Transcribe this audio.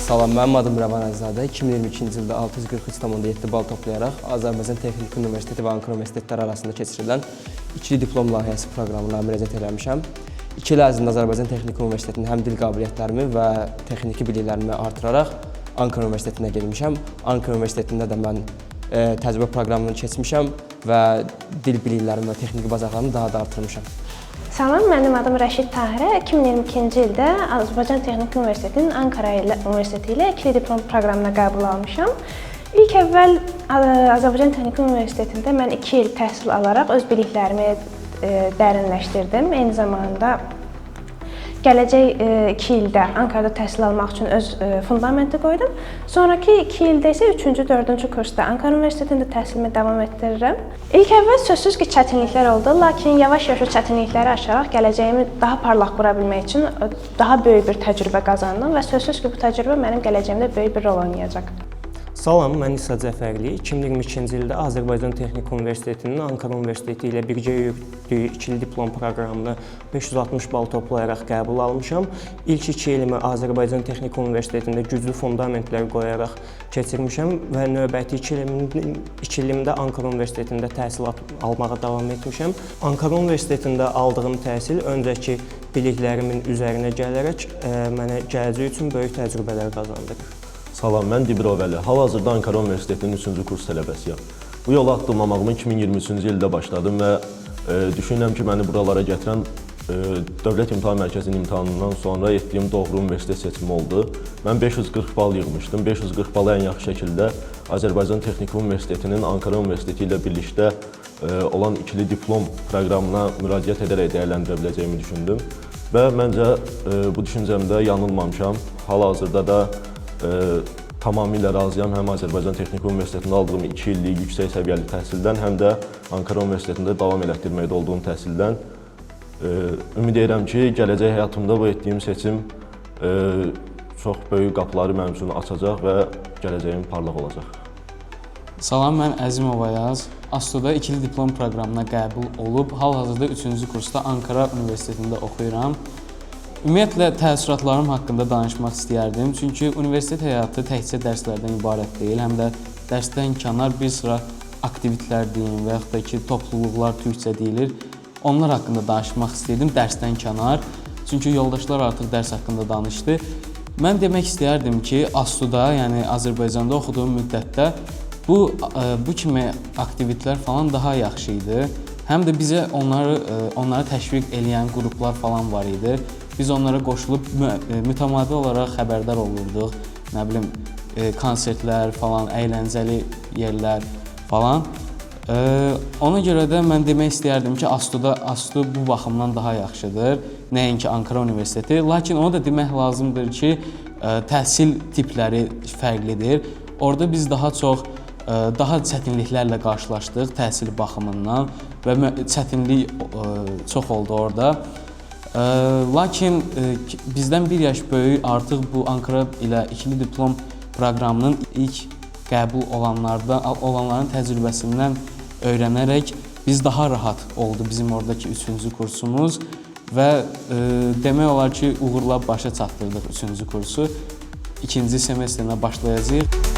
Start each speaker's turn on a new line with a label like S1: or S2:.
S1: Salam, mənim adım Rəvan Əzizadə. 2022-ci ildə 643,7 bal toplayaraq Azərbaycan Texniki Universiteti və Ankara Universitetləri arasında keçirilən ikili diplom layihəsi proqramına müraciət etmişəm. 2 il ərzində Azərbaycan Texniki Universitetinin həm dil qabiliyyətlərimi və texniki biliklərimi artıraraq Ankara Universitetinə gelmişəm. Ankara Universitetində də mən təcrübə proqramını keçmişəm və dil biliklərimi və texniki bacarıqlarımı daha da artırmışam.
S2: Salam, mənim adım Rəşid Tahirə. 2022-ci ildə Azərbaycan Texniki Universitetinin Ankara Universiteti ilə ikili diplom proqramına qəbul almışam. İlk əvvəl Azərbaycan Texniki Universitetində mən 2 il təhsil alaraq öz biliklərimi dərinləşdirdim. Eyni zamanda gələcək 2 ildə Ankarada təhsil almaq üçün öz fundamenti qoydum. Sonraki 2 ildə isə 3-cü, 4-cü kursda Ankara Universitetində təhsilimi davam etdirirəm. İlk əvvəl sözsüz ki, çətinliklər oldu, lakin yavaş-yavaş o çətinlikləri aşaraq gələcəyimi daha parlaq qura bilmək üçün daha böyük bir təcrübə qazandım və sözsüz ki, bu təcrübə mənim gələcəyimdə böyük bir rol oynayacaq.
S3: Salam, mən İsa Cəfərli. 2022-ci ildə Azərbaycan Texniki Universitetinin Ankara Universiteti ilə birgə yürütdüyü ikili diplom proqramını 560 bal toplayaraq qəbul almışam. İlk 2 ilimi Azərbaycan Texniki Universitetində güclü fundamentlər qoyaraq keçirmişəm və növbəti 2 ilimdə Ankara Universitetində təhsil almağa davam etmişəm. Ankara Universitetində aldığım təhsil öncəki biliklərimin üzərinə gələrək mənə gələcək üçün böyük təcrübələr qazandırır.
S4: Salam, mən Dibirov Əli. Hal-hazırda Ankara Universitetinin 3-cü kurs tələbəsiyəm. Bu yola addımlamağımı 2023-cü ildə başladım və düşünürəm ki, məni buralara gətirən Dövlət İmtahan Mərkəzinin imtahanından sonra etdiyim doğru universitet seçimi oldu. Mən 540 bal yığmışdım. 540 balı ən yaxşı şəkildə Azərbaycan Texniki Universitetinin Ankara Universiteti ilə birlikdə olan ikili diplom proqramına müraciət edərək dəyərləndirə biləcəyimi düşündüm. Və məncə bu düşüncəmdə yanılmamışam. Hal-hazırda da tamamilə razıyam. Həm Azərbaycan Texniki Universitetində aldığım 2 illik yüksək səviyyəli təhsildən, həm də Ankara Universitetində davam elətdirməkdə olduğum təhsildən. Ümid edirəm ki, gələcək həyatımda bu etdiyim seçim çox böyük qapıları mənim üçün açacaq və gələcəyim parlaq olacaq.
S5: Salam, mən Əzimov Ayaz. ASTU-da ikili diplom proqramına qəbul olub, hal-hazırda 3-cü kursda Ankara Universitetində oxuyuram. Ümumiyyətlə, təəssüratlarım haqqında danışmaq istəyərdim, çünki universitet həyatı təkcə dərslərdən ibarət deyil, həm də dərsdən kənar bir sıra aktivitetlər deyim və yaxud da ki, topluluqlar türkcə deyilir. Onlar haqqında danışmaq istəyirdim, dərsdən kənar, çünki yoldaşlar artıq dərs haqqında danışdı. Mən demək istəyərdim ki, ASTU-da, yəni Azərbaycanda oxuduğum müddətdə bu kimi aktivitetlər falan daha yaxşı idi. Həm də bizə onları təşviq eləyən qruplar falan var idi. Biz onlara qoşulub mütəmadi olaraq xəbərdar olurduq. Nə bilim, konsertlər falan, əyləncəli yerlər falan. Ona görə də mən demək istəyərdim ki, ASTU bu baxımdan daha yaxşıdır, nəinki Ankara Universiteti. Lakin onu da demək lazımdır ki, təhsil tipləri fərqlidir. Orada biz daha çətinliklərlə qarşılaşdıq təhsil baxımından və çətinlik çox oldu orada. Lakin bizdən bir yaş böyük artıq bu Ankara ilə ikili diplom proqramının ilk qəbul olanların təcrübəsindən öyrənərək biz daha rahat oldu bizim oradakı 3-cü kursumuz və demək olar ki, uğurla başa çatdırdıq 3-cü kursu. 2-ci semestrinə başlayacağıq.